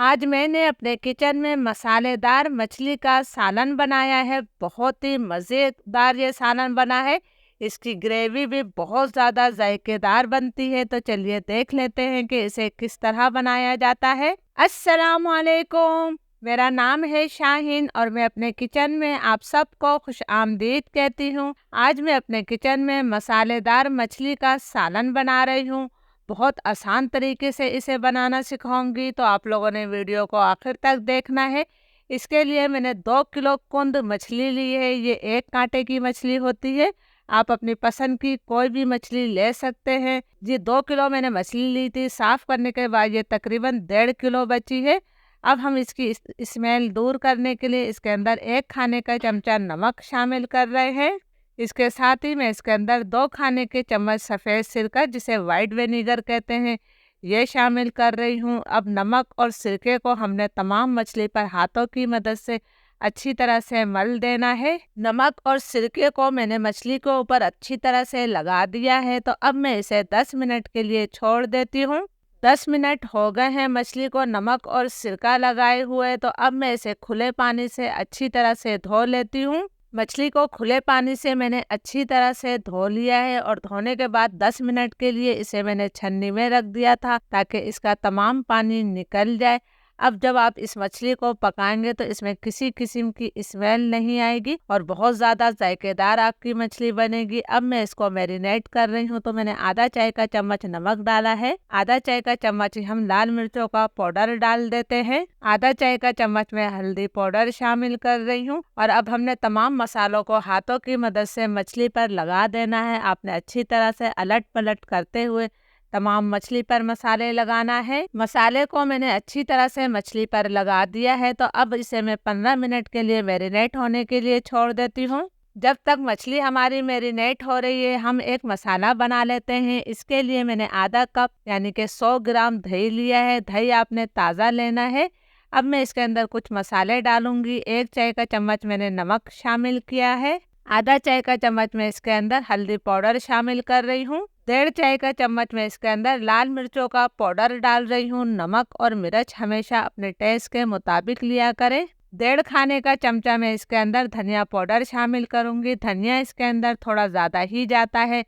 आज मैंने अपने किचन में मसालेदार मछली का सालन बनाया है। बहुत ही मज़ेदार ये सालन बना है। इसकी ग्रेवी भी बहुत ज़्यादा जायकेदार बनती है। तो चलिए देख लेते हैं कि इसे किस तरह बनाया जाता है। अस्सलाम वालेकुम, मेरा नाम है शाहीन और मैं अपने किचन में आप सबको खुश आमदीद कहती हूँ। आज मैं अपने किचन में मसालेदार मछली का सालन बना रही हूँ। बहुत आसान तरीके से इसे बनाना सिखाऊंगी, तो आप लोगों ने वीडियो को आखिर तक देखना है। इसके लिए मैंने 2 किलो कुंद मछली ली है। ये 1 कांटे की मछली होती है। आप अपनी पसंद की कोई भी मछली ले सकते हैं। जी 2 किलो मैंने मछली ली थी। साफ करने के बाद ये तकरीबन 1.5 किलो बची है। अब हम इसकी स्मेल दूर करने के लिए इसके अंदर 1 खाने का चमचा नमक शामिल कर रहे हैं। इसके साथ ही मैं इसके अंदर 2 खाने के चम्मच सफ़ेद सिरका, जिसे वाइट विनेगर कहते हैं, ये शामिल कर रही हूँ। अब नमक और सिरके को हमने तमाम मछली पर हाथों की मदद से अच्छी तरह से मल देना है। नमक और सिरके को मैंने मछली के ऊपर अच्छी तरह से लगा दिया है। तो अब मैं इसे 10 मिनट के लिए छोड़ देती हूँ। 10 मिनट हो गए हैं मछली को नमक और सिरका लगाए हुए। तो अब मैं इसे खुले पानी से अच्छी तरह से धो लेती हूँ। मछली को खुले पानी से मैंने अच्छी तरह से धो लिया है और धोने के बाद 10 मिनट के लिए इसे मैंने छन्नी में रख दिया था ताकि इसका तमाम पानी निकल जाए। अब जब आप इस मछली को पकाएंगे तो इसमें किसी किस्म की स्मेल नहीं आएगी और बहुत ज़्यादा जायकेदार आपकी मछली बनेगी। अब मैं इसको मैरिनेट कर रही हूँ। तो मैंने आधा चाय का चम्मच नमक डाला है, आधा चाय का चम्मच हम लाल मिर्चों का पाउडर डाल देते हैं, आधा चाय का चम्मच मैं हल्दी पाउडर शामिल कर रही हूँ। और अब हमने तमाम मसालों को हाथों की मदद से मछली पर लगा देना है। आपने अच्छी तरह से अलट पलट करते हुए तमाम मछली पर मसाले लगाना है। मसाले को मैंने अच्छी तरह से मछली पर लगा दिया है। तो अब इसे मैं 15 मिनट के लिए मैरिनेट होने के लिए छोड़ देती हूँ। जब तक मछली हमारी मैरिनेट हो रही है, हम एक मसाला बना लेते हैं। इसके लिए मैंने आधा कप यानी कि 100 ग्राम दही लिया है। दही आपने ताज़ा लेना है। अब मैं इसके अंदर कुछ मसाले डालूंगी। 1 चाय का चम्मच मैंने नमक शामिल किया है, आधा चाय का चम्मच मैं इसके अंदर हल्दी पाउडर शामिल कर रही हूँ, 1.5 चाय का चम्मच मैं इसके अंदर लाल मिर्चों का पाउडर डाल रही हूँ। नमक और मिर्च हमेशा अपने टेस्ट के मुताबिक लिया करें। 1.5 खाने का चमचा मैं इसके अंदर धनिया पाउडर शामिल करूँगी। धनिया इसके अंदर थोड़ा ज़्यादा ही जाता है।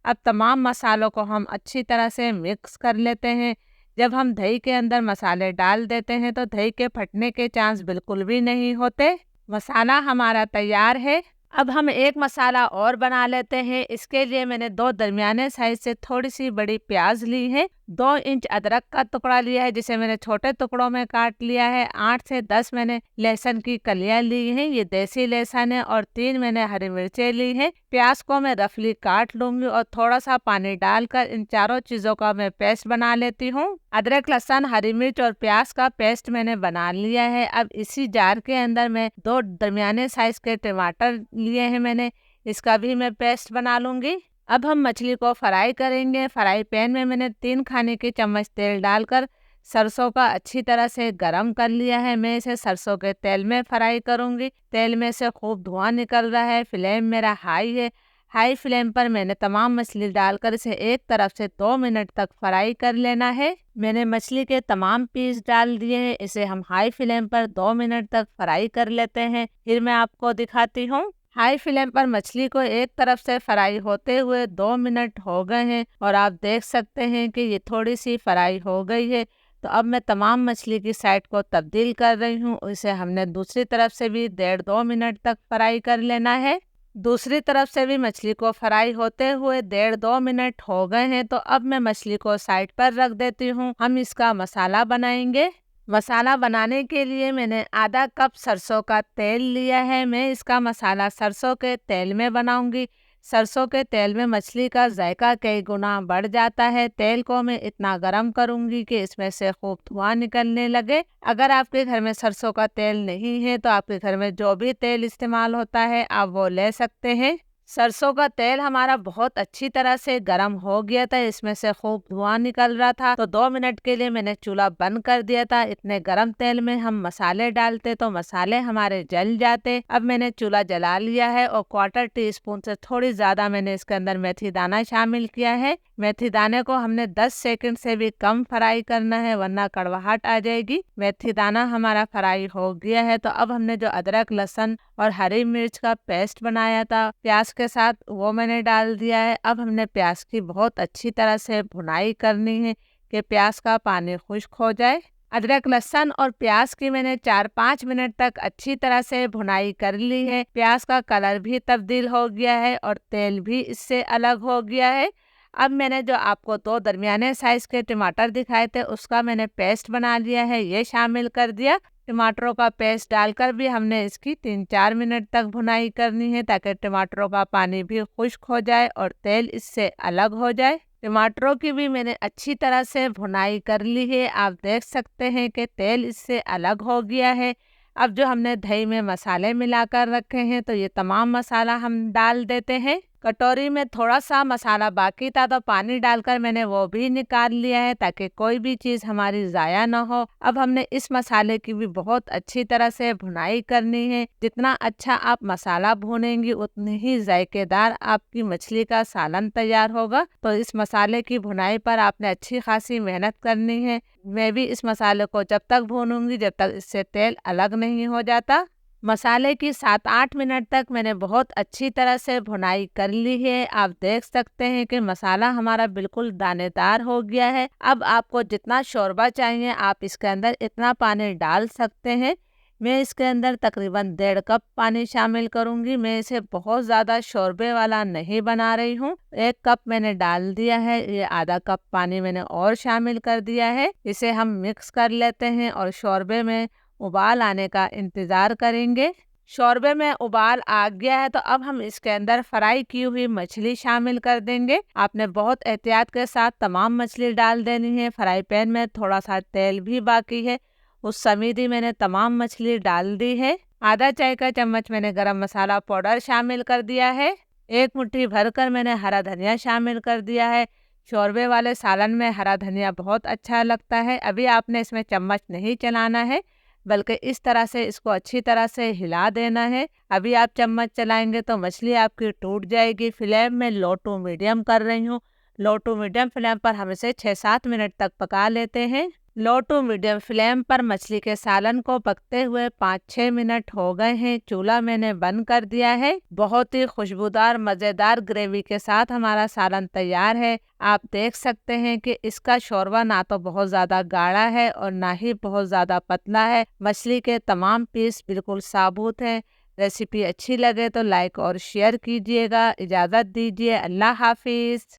अब तमाम मसालों को हम अच्छी तरह से मिक्स कर लेते हैं। जब हम दही के अंदर मसाले डाल देते हैं तो दही के फटने के चांस बिल्कुल भी नहीं होते। मसाला हमारा तैयार है। अब हम एक मसाला और बना लेते हैं। इसके लिए मैंने 2 दरमियाने साइज से थोड़ी सी बड़ी प्याज ली है, 2 इंच अदरक का टुकड़ा लिया है जिसे मैंने छोटे टुकड़ों में काट लिया है, 8 से 10 मैंने लहसुन की कलियां ली हैं, ये देसी लहसुन है, और 3 मैंने हरी मिर्चें ली हैं। प्याज को मैं रफली काट लूंगी और थोड़ा सा पानी डालकर इन चारों चीज़ों का मैं पेस्ट बना लेती हूँ। अदरक, लहसुन, हरी मिर्च और प्याज का पेस्ट मैंने बना लिया है। अब इसी जार के अंदर मैं 2 दरमियाने साइज के टमाटर लिए हैं मैंने, इसका भी मैं पेस्ट बना लूंगी। अब हम मछली को फ्राई करेंगे। फ्राई पैन में मैंने 3 खाने के चम्मच तेल डालकर सरसों का अच्छी तरह से गरम कर लिया है। मैं इसे सरसों के तेल में फ्राई करूंगी। तेल में से खूब धुआं निकल रहा है। फ्लेम मेरा हाई है। हाई फ्लेम पर मैंने तमाम मछली डालकर इसे एक तरफ से 2 मिनट तक फ्राई कर लेना है। मैंने मछली के तमाम पीस डाल दिए हैं। इसे हम हाई फ्लेम पर 2 मिनट तक फ्राई कर लेते हैं। फिर मैं आपको दिखाती हूँ। हाई फ्लेम पर मछली को एक तरफ से फ्राई होते हुए 2 मिनट हो गए हैं और आप देख सकते हैं कि ये थोड़ी सी फ्राई हो गई है। तो अब मैं तमाम मछली की साइड को तब्दील कर रही हूँ। इसे हमने दूसरी तरफ से भी 1.5-2 मिनट तक फ्राई कर लेना है। दूसरी तरफ से भी मछली को फ्राई होते हुए 1.5-2 मिनट हो गए हैं। तो अब मैं मछली को साइड पर रख देती हूँ। हम इसका मसाला बनाएंगे। मसाला बनाने के लिए मैंने आधा कप सरसों का तेल लिया है। मैं इसका मसाला सरसों के तेल में बनाऊंगी। सरसों के तेल में मछली का जायका कई गुना बढ़ जाता है। तेल को मैं इतना गरम करूंगी कि इसमें से खूब धुआं निकलने लगे। अगर आपके घर में सरसों का तेल नहीं है तो आपके घर में जो भी तेल इस्तेमाल होता है आप वो ले सकते हैं। सरसों का तेल हमारा बहुत अच्छी तरह से गर्म हो गया था, इसमें से खूब धुआं निकल रहा था। तो 2 मिनट के लिए मैंने चूल्हा बंद कर दिया था। इतने गर्म तेल में हम मसाले डालते तो मसाले हमारे जल जाते। अब मैंने चूल्हा जला लिया है और 1/4 टीस्पून से थोड़ी ज्यादा मैंने इसके अंदर मेथी दाना शामिल किया है। मेथी दाने को हमने 10 सेकंड से भी कम फ्राई करना है, वरना कड़वाहट आ जाएगी। मेथी दाना हमारा फ्राई हो गया है। तो अब हमने जो अदरक, लहसुन और हरी मिर्च का पेस्ट बनाया था प्याज के साथ, वो मैंने डाल दिया है। अब हमने प्याज की बहुत अच्छी तरह से भुनाई करनी है कि प्याज का पानी खुश्क हो जाए। अदरक, लहसुन और प्याज की मैंने 4-5 मिनट तक अच्छी तरह से भुनाई कर ली है। प्याज का कलर भी तब्दील हो गया है और तेल भी इससे अलग हो गया है। अब मैंने जो आपको 2 दरमियाने साइज के टमाटर दिखाए थे उसका मैंने पेस्ट बना लिया है, ये शामिल कर दिया। टमाटरों का पेस्ट डालकर भी हमने इसकी 3-4 मिनट तक भुनाई करनी है, ताकि टमाटरों का पानी भी खुश्क हो जाए और तेल इससे अलग हो जाए। टमाटरों की भी मैंने अच्छी तरह से भुनाई कर ली है। आप देख सकते हैं कि तेल इससे अलग हो गया है। अब जो हमने दही में मसाले मिलाकर रखे हैं, तो ये तमाम मसाला हम डाल देते हैं। कटोरी में थोड़ा सा मसाला बाकी था, तो पानी डालकर मैंने वो भी निकाल लिया है, ताकि कोई भी चीज़ हमारी ज़ाया ना हो। अब हमने इस मसाले की भी बहुत अच्छी तरह से भुनाई करनी है। जितना अच्छा आप मसाला भूनेंगी उतनी ही जायकेदार आपकी मछली का सालन तैयार होगा। तो इस मसाले की भुनाई पर आपने अच्छी खासी मेहनत करनी है। मैं भी इस मसाले को जब तक भूनूंगी जब तक इससे तेल अलग नहीं हो जाता। मसाले की 7-8 मिनट तक मैंने बहुत अच्छी तरह से भुनाई कर ली है। आप देख सकते हैं कि मसाला हमारा बिल्कुल दानेदार हो गया है। अब आपको जितना शोरबा चाहिए आप इसके अंदर इतना पानी डाल सकते हैं। मैं इसके अंदर तकरीबन 1.5 कप पानी शामिल करूंगी। मैं इसे बहुत ज़्यादा शोरबे वाला नहीं बना रही हूँ। 1 कप मैंने डाल दिया है, ये आधा कप पानी मैंने और शामिल कर दिया है। इसे हम मिक्स कर लेते हैं और शोरबे में उबाल आने का इंतज़ार करेंगे। शोरबे में उबाल आ गया है, तो अब हम इसके अंदर फ्राई की हुई मछली शामिल कर देंगे। आपने बहुत एहतियात के साथ तमाम मछली डाल देनी है। फ्राई पैन में थोड़ा सा तेल भी बाकी है, उस समेत ही मैंने तमाम मछली डाल दी है। आधा चाय का चम्मच मैंने गरम मसाला पाउडर शामिल कर दिया है। 1 मुट्ठी भरकर मैंने हरा धनिया शामिल कर दिया है। शोरबे वाले सालन में हरा धनिया बहुत अच्छा लगता है। अभी आपने इसमें चम्मच नहीं चलाना है, बल्कि इस तरह से इसको अच्छी तरह से हिला देना है। अभी आप चम्मच चलाएंगे तो मछली आपकी टूट जाएगी। फ्लेम में लो टू मीडियम कर रही हूँ। लो टू मीडियम फ्लेम पर हम इसे 6-7 मिनट तक पका लेते हैं। लो टू मीडियम फ्लेम पर मछली के सालन को पकते हुए 5-6 मिनट हो गए हैं। चूल्हा मैंने बंद कर दिया है। बहुत ही खुशबूदार मज़ेदार ग्रेवी के साथ हमारा सालन तैयार है। आप देख सकते हैं कि इसका शोरबा ना तो बहुत ज़्यादा गाढ़ा है और ना ही बहुत ज़्यादा पतला है। मछली के तमाम पीस बिल्कुल साबुत हैं। रेसिपी अच्छी लगे तो लाइक और शेयर कीजिएगा। इजाज़त दीजिए। अल्लाह हाफिज़।